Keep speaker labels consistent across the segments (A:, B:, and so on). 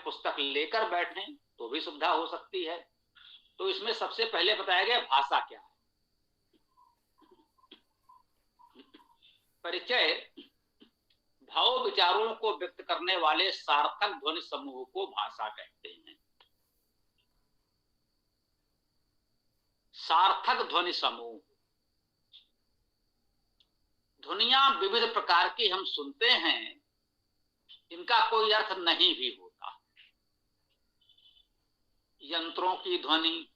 A: पुस्तक लेकर बैठें तो भी सुविधा हो सकती है। तो इसमें सबसे पहले बताया गया भाषा क्या है। परिचय, भाव विचारों को व्यक्त करने वाले सार्थक ध्वनि समूह को भाषा कहते हैं। सार्थक ध्वनि समूह, ध्वनियां विविध प्रकार की हम सुनते हैं, इनका कोई अर्थ नहीं भी होता। यंत्रों की ध्वनि,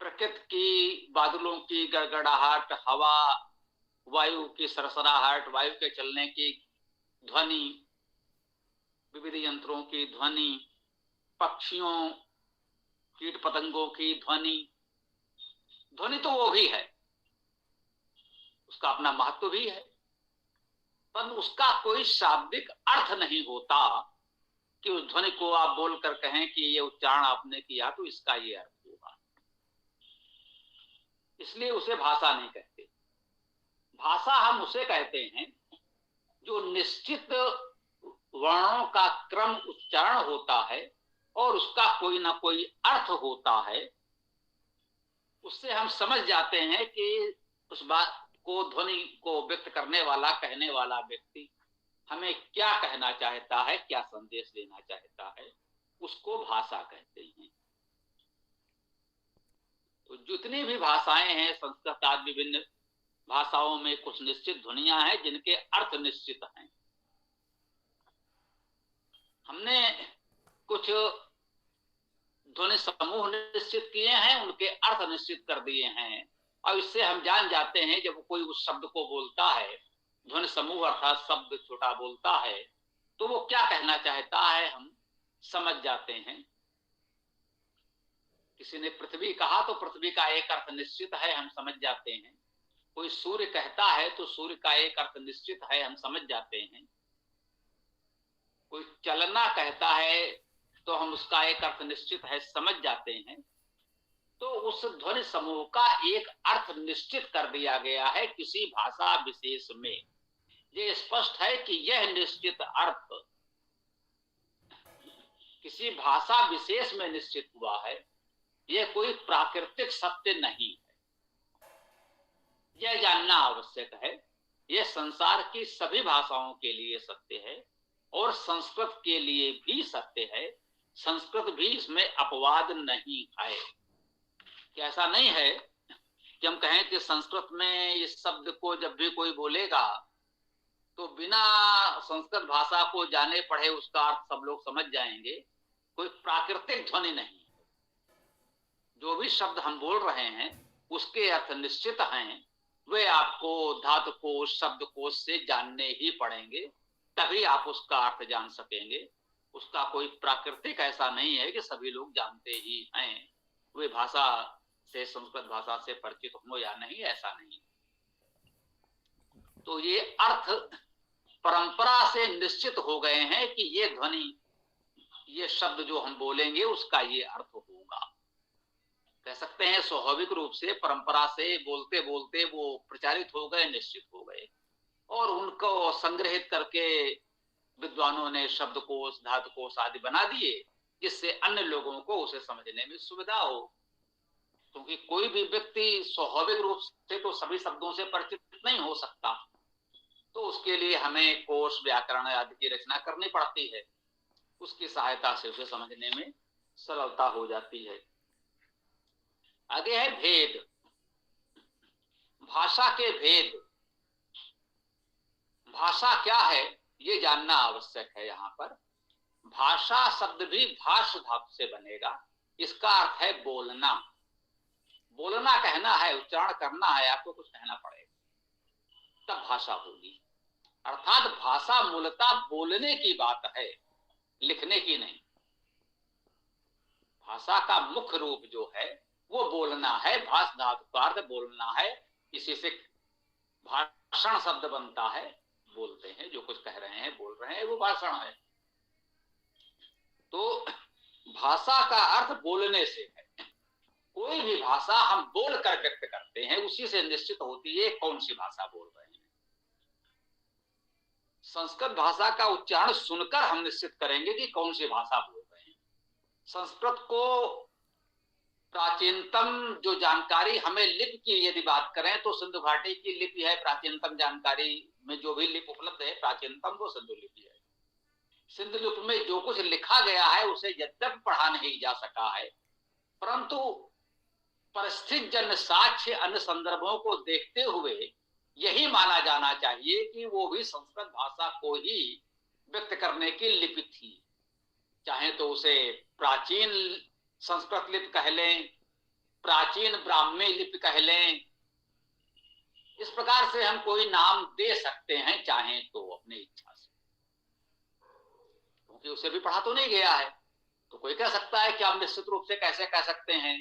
A: प्रकृति की, बादलों की गड़गड़ाहट, हवा, वायु की सरसराहट, वायु के चलने की ध्वनि, विविध यंत्रों की ध्वनि, पक्षियों, कीट पतंगों की ध्वनि। ध्वनि तो वो भी है, उसका अपना महत्व भी है, पर उसका कोई शाब्दिक अर्थ नहीं होता कि उस ध्वनि को आप बोलकर कहें कि ये उच्चारण आपने किया तो इसका ये अर्थ होगा। इसलिए उसे भाषा नहीं कहते। भाषा हम उसे कहते हैं जो निश्चित वर्णों का क्रम उच्चारण होता है और उसका कोई ना कोई अर्थ होता है। उससे हम समझ जाते हैं कि उस बात को, ध्वनि को व्यक्त करने वाला, कहने वाला व्यक्ति हमें क्या कहना चाहता है, क्या संदेश देना चाहता है, उसको भाषा कहते हैं। तो जितनी भी भाषाएं हैं, संस्कृत आदि विभिन्न भाषाओं में कुछ निश्चित ध्वनियां हैं जिनके अर्थ निश्चित हैं। हमने कुछ ध्वनि समूह निश्चित किए हैं, उनके अर्थ निश्चित कर दिए हैं, और इससे हम जान जाते हैं जब कोई उस शब्द को बोलता है, ध्वनि समूह अर्थात शब्द छोटा बोलता है, तो वो क्या कहना चाहता है हम समझ जाते हैं। किसी ने पृथ्वी कहा तो पृथ्वी का एक अर्थ निश्चित है, हम समझ जाते हैं। कोई सूर्य कहता है तो सूर्य का एक अर्थ निश्चित है, हम समझ जाते हैं। कोई चलना कहता है तो हम उसका एक अर्थ निश्चित है समझ जाते हैं। तो उस ध्वनि समूह का एक अर्थ निश्चित कर दिया गया है किसी भाषा विशेष में। ये स्पष्ट है कि यह निश्चित अर्थ किसी भाषा विशेष में निश्चित हुआ है, यह कोई प्राकृतिक सत्य नहीं है। यह जानना आवश्यक है। यह संसार की सभी भाषाओं के लिए सत्य है और संस्कृत के लिए भी सत्य है। संस्कृत भी इसमें अपवाद नहीं है। कि ऐसा नहीं है कि हम कहें कि संस्कृत में इस शब्द को जब भी कोई बोलेगा तो बिना संस्कृत भाषा को जाने पढ़े उसका अर्थ सब लोग समझ जाएंगे। कोई प्राकृतिक ध्वनि नहीं। जो भी शब्द हम बोल रहे हैं उसके अर्थ निश्चित हैं, वे आपको धातुकोश, शब्दकोश से जानने ही पड़ेंगे, तभी आप उसका अर्थ जान सकेंगे। उसका कोई प्राकृतिक ऐसा नहीं है कि सभी लोग जानते ही हैं, वे भाषा से, संस्कृत भाषा से परिचित हो या नहीं, ऐसा नहीं। तो ये अर्थ परंपरा से निश्चित हो गए हैं कि ये ध्वनि, ये शब्द जो हम बोलेंगे उसका ये अर्थ होगा। कह सकते हैं स्वाभाविक रूप से परंपरा से बोलते बोलते वो प्रचारित हो गए, निश्चित हो गए, और उनको संग्रहित करके विद्वानों ने शब्दकोश, धातुकोश आदि बना दिए, जिससे अन्य लोगों को उसे समझने में सुविधा हो। क्योंकि कोई भी व्यक्ति स्वाभाविक रूप से तो सभी शब्दों से परिचित नहीं हो सकता, तो उसके लिए हमें कोश, व्याकरण आदि की रचना करनी पड़ती है। उसकी सहायता से उसे समझने में सरलता हो जाती है। आगे है भेद। भाषा के भेद। भाषा क्या है ये जानना आवश्यक है। यहाँ पर भाषा शब्द भी भाष धातु से बनेगा। इसका अर्थ है बोलना। बोलना कहना है, उच्चारण करना है, आपको कुछ कहना पड़ेगा तब भाषा होगी। अर्थात भाषा मूलतः बोलने की बात है, लिखने की नहीं। भाषा का मुख्य रूप जो है वो बोलना है। भाष धातु का अर्थ बोलना है। इसी से भाषण शब्द बनता है। बोलते हैं, जो कुछ कह रहे हैं, बोल रहे हैं, वो भाषण है। तो भाषा का अर्थ बोलने से है। कोई भी भाषा हम बोल कर व्यक्त करते हैं, उसी से निश्चित होती है कौन सी भाषा बोल रहे हैं। संस्कृत भाषा का उच्चारण सुनकर हम निश्चित करेंगे कि कौन सी भाषा बोल रहे हैं। संस्कृत को प्राचीनतम जो जानकारी हमें लिपि की यदि बात करें तो सिंधु घाटी की लिपि है। प्राचीनतम जानकारी में जो भी लिपि उपलब्ध है प्राचीनतम वो सिंधु लिपि है। सिंधु लिपि में जो कुछ लिखा गया है उसे यद्यपि पढ़ा नहीं जा सका है, परंतु परिस्थिति जन साक्ष्य अन्य संदर्भों को देखते हुए यही माना जाना चाहिए कि वो भी संस्कृत भाषा को ही व्यक्त करने की लिपि थी। चाहे तो उसे प्राचीन संस्कृत लिपि कह लें, प्राचीन ब्राह्मी लिपि कह लें, इस प्रकार से हम कोई नाम दे सकते हैं चाहे तो अपनी इच्छा से, क्योंकि उसे भी पढ़ा तो नहीं गया है। तो कोई कह सकता है कि आप निश्चित रूप से कैसे कह सकते हैं,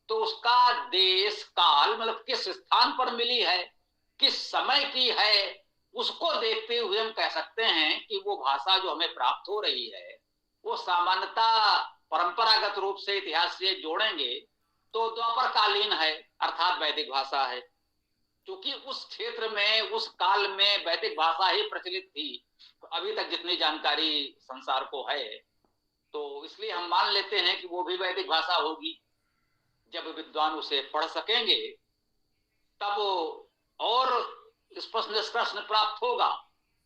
A: तो उसका देश काल मतलब किस स्थान पर मिली है, किस समय की है, उसको देखते हुए हम कह सकते हैं कि वो भाषा जो हमें प्राप्त हो रही है वो सामान्यतः परंपरागत रूप से इतिहास से जोड़ेंगे तो द्वापर कालीन है, अर्थात वैदिक भाषा है। क्योंकि उस क्षेत्र में उस काल में वैदिक भाषा ही प्रचलित थी, तो अभी तक जितनी जानकारी संसार को है, तो इसलिए हम मान लेते हैं कि वो भी वैदिक भाषा होगी। जब विद्वान उसे पढ़ सकेंगे तब और स्पष्ट निष्कर्ष प्राप्त होगा।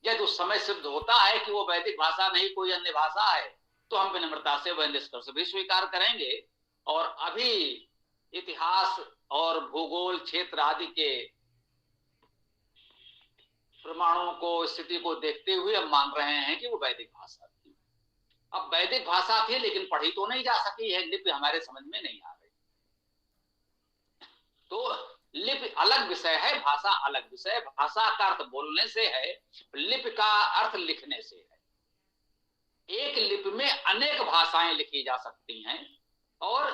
A: यदि उस समय सिद्ध होता है कि वो वैदिक भाषा नहीं कोई अन्य भाषा है तो हम विनम्रता से वह निष्कर्ष भी स्वीकार करेंगे। और अभी इतिहास और भूगोल क्षेत्र आदि के प्रमाणों को, स्थिति को देखते हुए हम मान रहे हैं कि वो वैदिक भाषा थी। अब वैदिक भाषा थी लेकिन पढ़ी तो नहीं जा सकी है, लिपि हमारे समझ में नहीं आ रही। तो लिपि अलग विषय है, भाषा अलग विषय। भाषा का अर्थ बोलने से है, लिपि का अर्थ लिखने से है। एक लिपि में अनेक भाषाएं लिखी जा सकती हैं और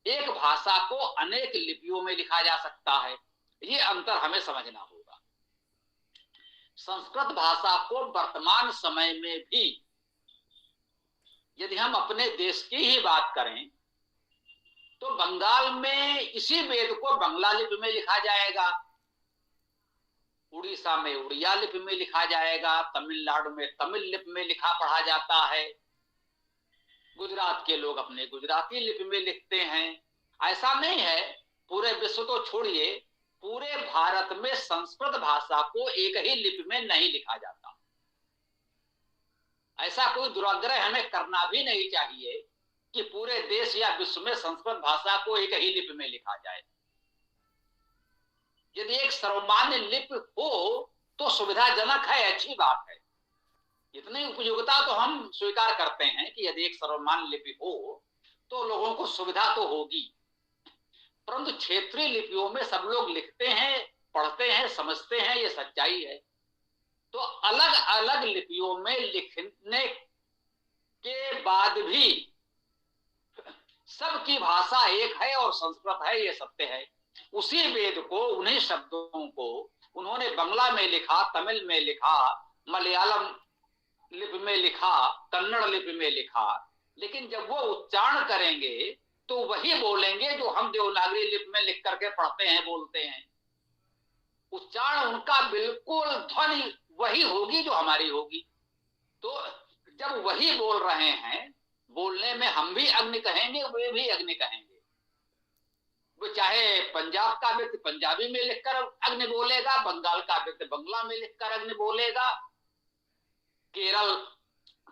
A: एक भाषा को अनेक लिपियों में लिखा जा सकता है। ये अंतर हमें समझना होगा। संस्कृत भाषा को वर्तमान समय में भी यदि हम अपने देश की ही बात करें तो बंगाल में इसी वेद को बंगला लिपि में लिखा जाएगा, उड़ीसा में उड़िया लिपि में लिखा जाएगा, तमिलनाडु में तमिल लिपि में लिखा पढ़ा जाता है, गुजरात के लोग अपने गुजराती लिपि में लिखते हैं। ऐसा नहीं है, पूरे विश्व तो छोड़िए, पूरे भारत में संस्कृत भाषा को एक ही लिपि में नहीं लिखा जाता। ऐसा कोई दुराग्रह हमें करना भी नहीं चाहिए कि पूरे देश या विश्व में संस्कृत भाषा को एक ही लिपि में लिखा जाए। यदि एक सर्वमान्य लिपि हो तो सुविधाजनक है, अच्छी बात है। इतनी उपयोगिता तो हम स्वीकार करते हैं कि यदि एक सर्वमान्य लिपि हो तो लोगों को सुविधा तो होगी, परंतु क्षेत्रीय लिपियों में सब लोग लिखते हैं, पढ़ते हैं, समझते हैं, ये सच्चाई है। तो अलग अलग लिपियों में लिखने के बाद भी सबकी भाषा एक है और संस्कृत है, ये सत्य है। उसी वेद को, उन्हीं शब्दों को उन्होंने बंगला में लिखा, तमिल में लिखा, मलयालम लिपि में लिखा, कन्नड़ लिपि में लिखा, लेकिन जब वो उच्चारण करेंगे तो वही बोलेंगे जो हम देवनागरी लिपि में लिख करके पढ़ते हैं, बोलते हैं। उच्चारण उनका बिल्कुल ध्वनि वही होगी जो हमारी होगी। तो जब वही बोल रहे हैं, बोलने में हम भी अग्नि कहेंगे, वे भी अग्नि कहेंगे। वो चाहे पंजाब का व्यक्ति पंजाबी में लिखकर अग्नि बोलेगा, बंगाल का व्यक्ति बंगला में लिखकर अग्नि बोलेगा, केरल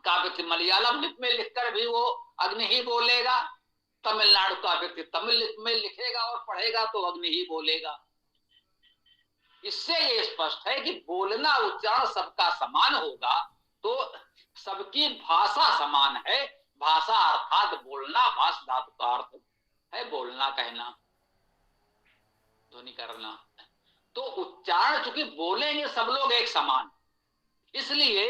A: का व्यक्ति मलयालम लिपि में लिखकर भी वो अग्नि ही बोलेगा, तमिलनाडु का व्यक्ति तमिल लिपि में लिखेगा और पढ़ेगा तो अग्नि ही बोलेगा। इससे ये स्पष्ट है कि बोलना, उच्चारण सबका समान होगा तो सबकी भाषा समान है। भाषा अर्थात बोलना, भाष धातु का अर्थ है बोलना, कहना, ध्वनि करना। तो उच्चारण चूंकि बोलेंगे सब लोग एक समान, इसलिए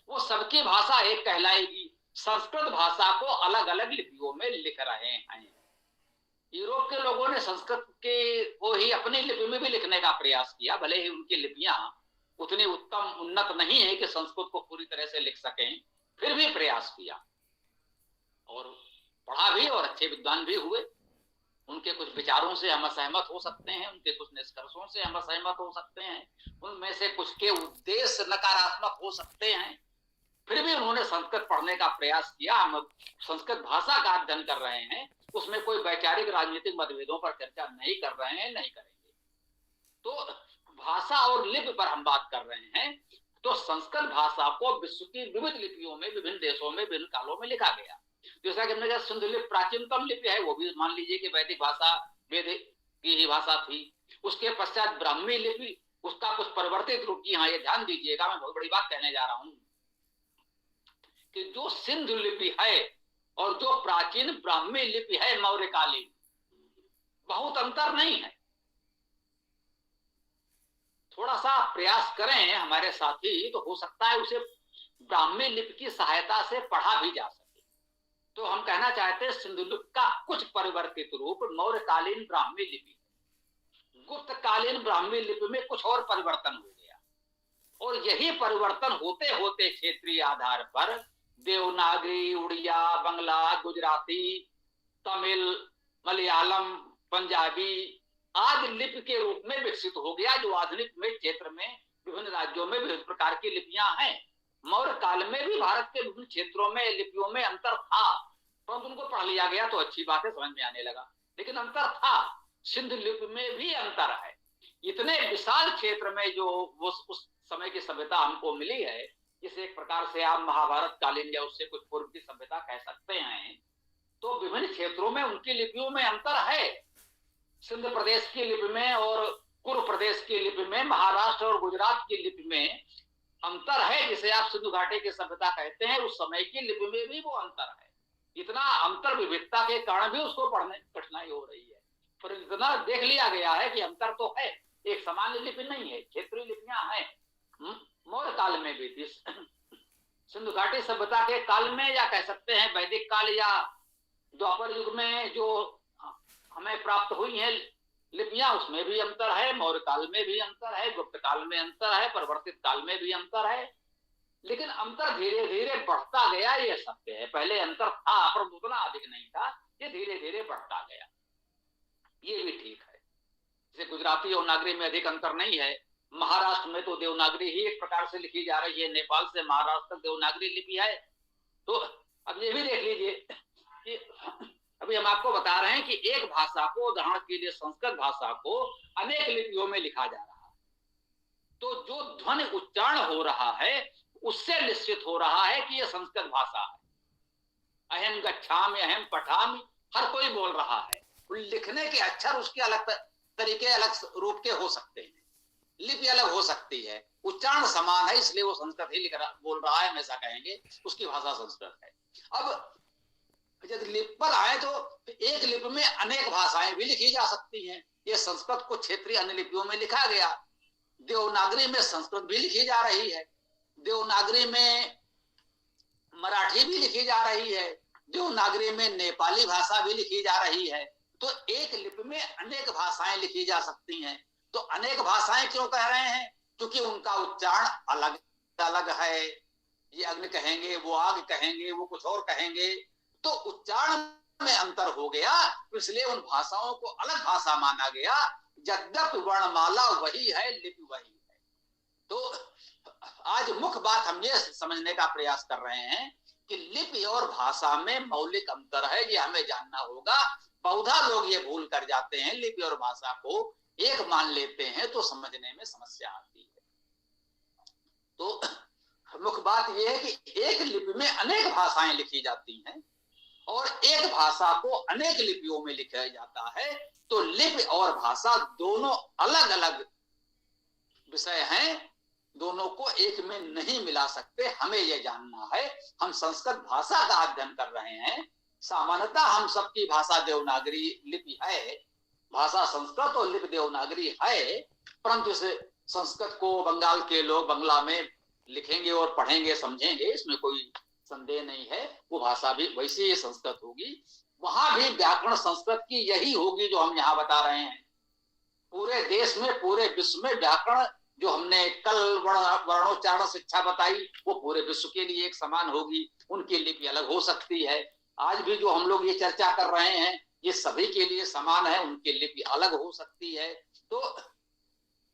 A: वो सबकी भाषा एक कहलाएगी। संस्कृत भाषा को अलग अलग लिपियों में लिख रहे हैं। यूरोप के लोगों ने संस्कृत के वो ही अपनी लिपि में भी लिखने का प्रयास किया, भले ही उनकी लिपियां उतनी उत्तम उन्नत नहीं है कि संस्कृत को पूरी तरह से लिख सकें, फिर भी प्रयास किया और पढ़ा भी और अच्छे विद्वान भी हुए। उनके कुछ विचारों से हम असहमत हो सकते हैं, उनके कुछ निष्कर्षों से हम असहमत हो सकते हैं, उनमें से कुछ के उद्देश्य नकारात्मक हो सकते हैं, फिर भी उन्होंने संस्कृत पढ़ने का प्रयास किया। हम संस्कृत भाषा का अध्ययन कर रहे हैं, उसमें कोई वैचारिक राजनीतिक मतभेदों पर चर्चा नहीं कर रहे हैं, नहीं करेंगे। तो भाषा और लिपि पर हम बात कर रहे हैं। तो संस्कृत भाषा को विश्व की विविध लिपियों में, विभिन्न देशों में, विभिन्न कालों में लिखा गया। जैसा कि हमने कहा सिंधु लिपि प्राचीनतम लिपि है, वो भी मान लीजिए कि वैदिक भाषा, वेद की ही भाषा थी। उसके पश्चात ब्राह्मी लिपि, उसका कुछ परिवर्तित रूप। यहाँ ये ध्यान दीजिएगा, मैं बहुत बड़ी बात कहने जा रहा हूं कि जो सिंधु लिपि है और जो प्राचीन ब्राह्मी लिपि है मौर्यकालीन, बहुत अंतर नहीं है। थोड़ा सा प्रयास करें हमारे साथी, तो हो सकता है उसे ब्राह्मी लिपि की सहायता से पढ़ा भी जा सके। तो हम कहना चाहते हैं सिंधु लिपि का कुछ परिवर्तित रूप मौर्यकालीन ब्राह्मी लिपि, गुप्तकालीन ब्राह्मी लिपि में कुछ और परिवर्तन हो गया। और यही परिवर्तन होते होते क्षेत्रीय आधार पर देवनागरी, उड़िया, बंगला, गुजराती, तमिल, मलयालम, पंजाबी आदि लिपि के रूप में विकसित हो गया, जो आधुनिक में क्षेत्र में विभिन्न राज्यों में विभिन्न प्रकार की लिपियां हैं। मौर्य काल में भी भारत के विभिन्न क्षेत्रों में लिपियों में अंतर था, परंतु उनको पढ़ लिया गया तो अच्छी बात है, समझ में आने लगा, लेकिन अंतर था। सिंधु लिपि में भी अंतर है। इतने विशाल क्षेत्र में जो उस समय की सभ्यता हमको मिली है, इसे एक प्रकार से आप महाभारत कालीन या उससे कुछ पूर्व की सभ्यता कह सकते हैं। तो विभिन्न क्षेत्रों में उनकी लिपियों में अंतर है। सिंध प्रदेश की लिपि में और कुरु प्रदेश की लिपि में, महाराष्ट्र और गुजरात की लिपि में अंतर है, जिसे आप सिंधु घाटी की सभ्यता कहते हैं। उस समय की लिपि में भी वो अंतर है। इतना अंतर विविधता के कारण भी उसको पढ़ने कठिनाई हो रही है, पर इतना देख लिया गया है कि अंतर तो है, एक सामान्य लिपि नहीं है, क्षेत्रीय लिपियां हैं। मौर्य काल में भी थी, सिंधु घाटी सभ्यता के काल में, या कह सकते हैं वैदिक काल या द्वापर युग में जो हमें प्राप्त हुई है लिपियां, उसमें भी अंतर है। मौर्य काल में भी अंतर है, गुप्त काल में अंतर है, परिवर्तित काल में भी अंतर है। लेकिन अंतर धीरे धीरे बढ़ता गया, ये सत्य है। पहले अंतर था पर उतना अधिक नहीं था, ये धीरे धीरे बढ़ता गया, ये भी ठीक है। जैसे गुजराती और नागरी में अधिक अंतर नहीं है। महाराष्ट्र में तो देवनागरी ही एक प्रकार से लिखी जा रही है, नेपाल से महाराष्ट्र तक देवनागरी लिपि है। तो अब ये भी देख लीजिए कि अभी हम आपको बता रहे हैं कि एक भाषा को, उदाहरण के लिए संस्कृत भाषा को अनेक लिपियों में लिखा जा रहा है, तो जो ध्वनि उच्चारण हो रहा है उससे निश्चित हो रहा है कि यह संस्कृत भाषा है। अहम गच्छामि, अहम पठामि, हर कोई बोल रहा है। लिखने के अक्षर उसके अलग तरीके, अलग रूप के हो सकते हैं, लिपि अलग हो सकती है, उच्चारण समान है, इसलिए वो संस्कृत ही बोल रहा है, हम ऐसा कहेंगे, उसकी भाषा संस्कृत है। अब जब लिपि पर आए तो एक लिपि में अनेक भाषाएं भी लिखी जा सकती हैं। ये संस्कृत को क्षेत्रीय अन्य लिपियों में लिखा गया। देवनागरी में संस्कृत भी लिखी जा रही है, देवनागरी में मराठी भी लिखी जा रही है, देवनागरी में नेपाली भाषा भी लिखी जा रही है। तो एक लिपि में अनेक भाषाएं लिखी जा सकती हैं। तो अनेक भाषाएं क्यों कह रहे हैं? क्योंकि उनका उच्चारण अलग अलग है। ये अग्नि कहेंगे, वो आग कहेंगे, वो कुछ और कहेंगे, तो उच्चारण में अंतर हो गया, इसलिए उन भाषाओं को अलग भाषा माना गया। यद्यपि वर्णमाला वही है, लिपि वही है। तो आज मुख्य बात हम ये समझने का प्रयास कर रहे हैं कि लिपि और भाषा में मौलिक अंतर है, ये हमें जानना होगा। बहुधा लोग ये भूल कर जाते हैं, लिपि और भाषा को एक मान लेते हैं, तो समझने में समस्या आती है। तो मुख्य बात यह है कि एक लिपि में अनेक भाषाएं लिखी जाती हैं और एक भाषा को अनेक लिपियों में लिखा जाता है। तो लिपि और भाषा दोनों अलग अलग विषय हैं, दोनों को एक में नहीं मिला सकते, हमें यह जानना है। हम संस्कृत भाषा का अध्ययन कर रहे हैं। सामान्यतः हम सबकी भाषा देवनागरी लिपि है, भाषा संस्कृत और लिपि देवनागरी है, परंतु इस संस्कृत को बंगाल के लोग बंगला में लिखेंगे और पढ़ेंगे, समझेंगे, इसमें कोई संदेह नहीं है। वो भाषा भी वैसे ही संस्कृत होगी, वहां भी व्याकरण संस्कृत की यही होगी जो हम यहाँ बता रहे हैं। पूरे देश में, पूरे विश्व में व्याकरण जो हमने कल वर्णोच्चारण शिक्षा बताई, वो पूरे विश्व के लिए एक समान होगी। उनकी लिपि अलग हो सकती है। आज भी जो हम लोग ये चर्चा कर रहे हैं, ये सभी के लिए समान है, उनके लिपि अलग हो सकती है। तो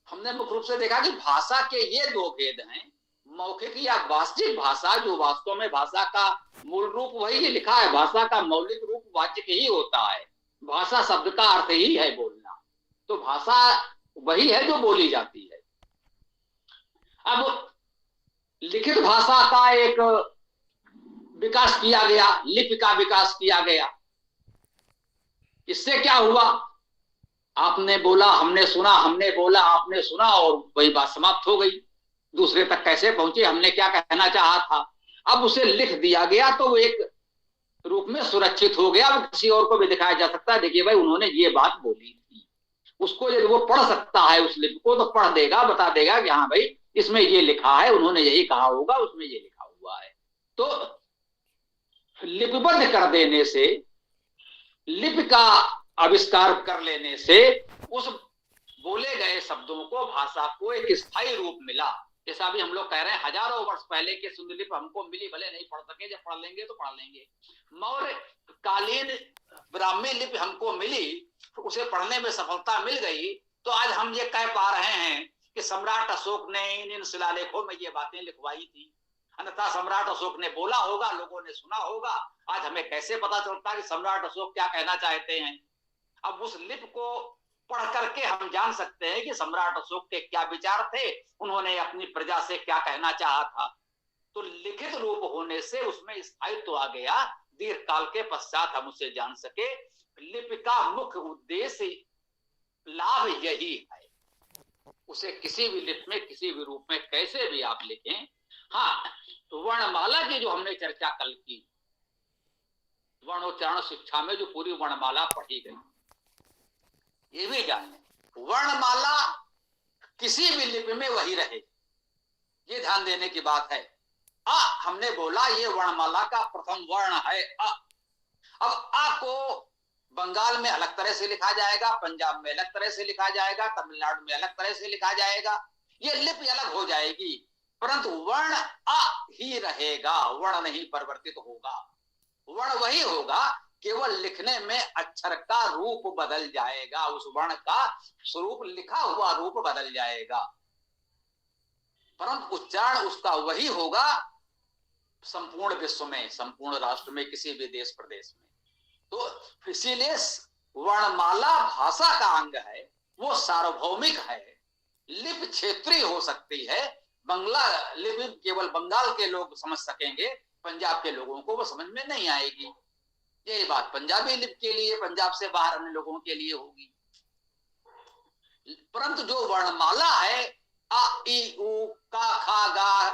A: हमने मुख्य रूप से देखा कि भाषा के ये दो भेद हैं, मौखिक या वास्तविक भाषा, जो वास्तव में भाषा का मूल रूप वही लिखा है, भाषा का मौलिक रूप वाचिक ही होता है, भाषा शब्द का अर्थ ही है बोलना, तो भाषा वही है जो बोली जाती है। अब लिखित भाषा का एक विकास किया गया, लिपि का विकास किया गया। इससे क्या हुआ, आपने बोला हमने सुना, हमने बोला आपने सुना, और वही बात समाप्त हो गई। दूसरे तक कैसे पहुंचे, हमने क्या कहना चाहा था, अब उसे लिख दिया गया तो वो एक रूप में सुरक्षित हो गया, किसी और को भी दिखाया जा सकता है, देखिए भाई उन्होंने ये बात बोली थी। उसको यदि वो पढ़ सकता है उस लिपि को, तो पढ़ देगा, बता देगा कि हाँ भाई इसमें ये लिखा है, उन्होंने यही कहा होगा, उसमें ये लिखा हुआ है। तो लिपिबद्ध कर देने से, लिपि का आविष्कार कर लेने से उस बोले गए शब्दों को, भाषा को एक स्थायी रूप मिला। जैसा भी हम लोग कह रहे हैं, हजारों वर्ष पहले के सुंदरलिपि हमको मिली, भले नहीं पढ़ सके, जब पढ़ लेंगे तो पढ़ लेंगे। मौर्य कालीन ब्राह्मी लिपि हमको मिली, उसे पढ़ने में सफलता मिल गई, तो आज हम ये कह पा रहे हैं कि सम्राट अशोक ने इन शिलालेखों में ये बातें लिखवाई थी। अन्यथा सम्राट अशोक ने बोला होगा, लोगों ने सुना होगा, आज हमें कैसे पता चलता कि सम्राट अशोक क्या कहना चाहते हैं। अब उस लिपि को पढ़ करके हम जान सकते हैं कि सम्राट अशोक के क्या विचार थे, उन्होंने अपनी प्रजा से क्या कहना चाहा था। तो लिखित रूप होने से उसमें स्थायित्व आ गया, दीर्घ काल के पश्चात हम उसे जान सके। लिपि का मुख्य उद्देश्य लाभ यही है, उसे किसी भी लिपि में, किसी भी रूप में, कैसे भी आप लिखें। हाँ, तो वर्णमाला की जो हमने चर्चा कल की, वर्णोच्चारण शिक्षा में जो पूरी वर्णमाला पढ़ी गई, ये भी जान लें वर्णमाला किसी भी लिपि में वही रहे, ये ध्यान देने की बात है। अ हमने बोला ये वर्णमाला का प्रथम वर्ण है अ। अब अ को बंगाल में अलग तरह से लिखा जाएगा, पंजाब में अलग तरह से लिखा जाएगा, तमिलनाडु में अलग तरह से लिखा जाएगा, ये लिपि अलग हो जाएगी, परंतु वर्ण अ ही रहेगा, वर्ण नहीं परिवर्तित होगा। वर्ण वही होगा, केवल लिखने में अक्षर का रूप बदल जाएगा, उस वर्ण का स्वरूप, लिखा हुआ रूप बदल जाएगा, परंतु उच्चारण उसका वही होगा संपूर्ण विश्व में, संपूर्ण राष्ट्र में, किसी भी देश प्रदेश में। तो इसीलिए वर्णमाला भाषा का अंग है, वो सार्वभौमिक है, लिपि क्षेत्रीय हो सकती है। बंगला लिपि केवल बंगाल के लोग समझ सकेंगे, पंजाब के लोगों को वो समझ में नहीं आएगी। यही बात पंजाबी लिपि के लिए, पंजाब से बाहर अन्य लोगों के लिए होगी। परंतु जो वर्णमाला है, अ ई उ का खा गा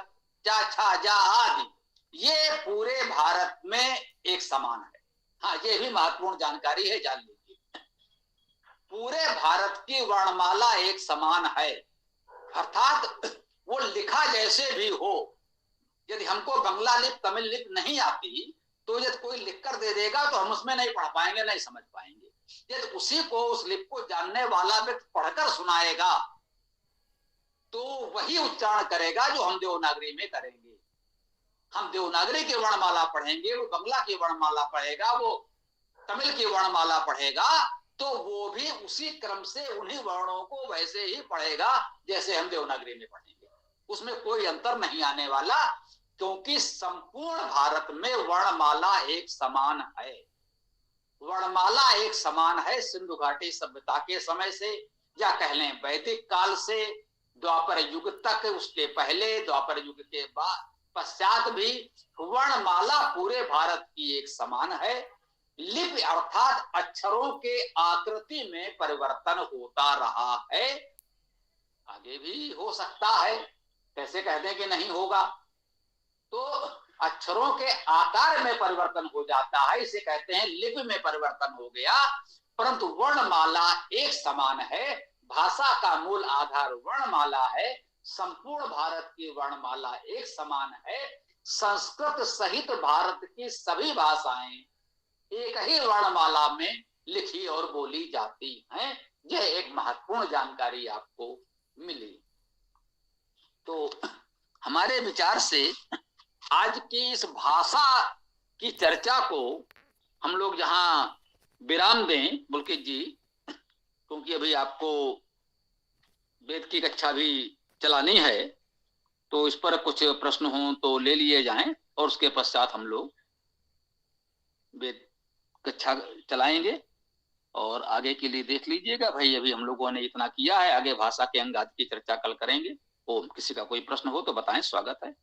A: चा छा जा आदि, ये पूरे भारत में एक समान है। हाँ, ये भी महत्वपूर्ण जानकारी है, जान लीजिए, पूरे भारत की वर्णमाला एक समान है, अर्थात वो लिखा जैसे भी हो। यदि हमको बंगला लिपि, तमिल लिपि नहीं आती, तो यदि कोई लिख कर दे देगा तो हम उसमें नहीं पढ़ पाएंगे, नहीं समझ पाएंगे। यदि उसी को, उस लिपि को जानने वाला व्यक्ति पढ़कर सुनाएगा, तो वही उच्चारण करेगा जो हम देवनागरी में करेंगे। हम देवनागरी की वर्णमाला पढ़ेंगे, वो बंगला की वर्णमाला पढ़ेगा, वो तमिल की वर्णमाला पढ़ेगा, तो वो भी उसी क्रम से उन्हीं वर्णों को वैसे ही पढ़ेगा जैसे हम देवनागरी में पढ़ेंगे, उसमें कोई अंतर नहीं आने वाला, क्योंकि संपूर्ण भारत में वर्णमाला एक समान है। वर्णमाला एक समान है सिंधु घाटी सभ्यता के समय से, या कह लें वैदिक काल से, द्वापर युग तक, उसके पहले, द्वापर युग के बाद पश्चात भी वर्णमाला पूरे भारत की एक समान है। लिपि अर्थात अक्षरों के आकृति में परिवर्तन होता रहा है, आगे भी हो सकता है, कैसे कह दें कि नहीं होगा। तो अक्षरों के आकार में परिवर्तन हो जाता है, इसे कहते हैं लिपि में परिवर्तन हो गया, परंतु वर्णमाला एक समान है। भाषा का मूल आधार वर्णमाला है, संपूर्ण भारत की वर्णमाला एक समान है। संस्कृत सहित भारत की सभी भाषाएं एक ही वर्णमाला में लिखी और बोली जाती हैं। यह एक महत्वपूर्ण जानकारी आपको मिली। तो हमारे विचार से आज की इस भाषा की चर्चा को हम लोग जहां विराम दें पुलकित जी, क्योंकि अभी आपको वेद की कक्षा भी चलानी है, तो इस पर कुछ प्रश्न हो तो ले लिए जाएं और उसके पश्चात हम लोग वेद कक्षा चलाएंगे। और आगे के लिए देख लीजिएगा भाई, अभी हम लोगों ने इतना किया है, आगे भाषा के अंग आदि की चर्चा कल करेंगे। ओ, किसी का कोई प्रश्न हो तो बताएं, स्वागत है।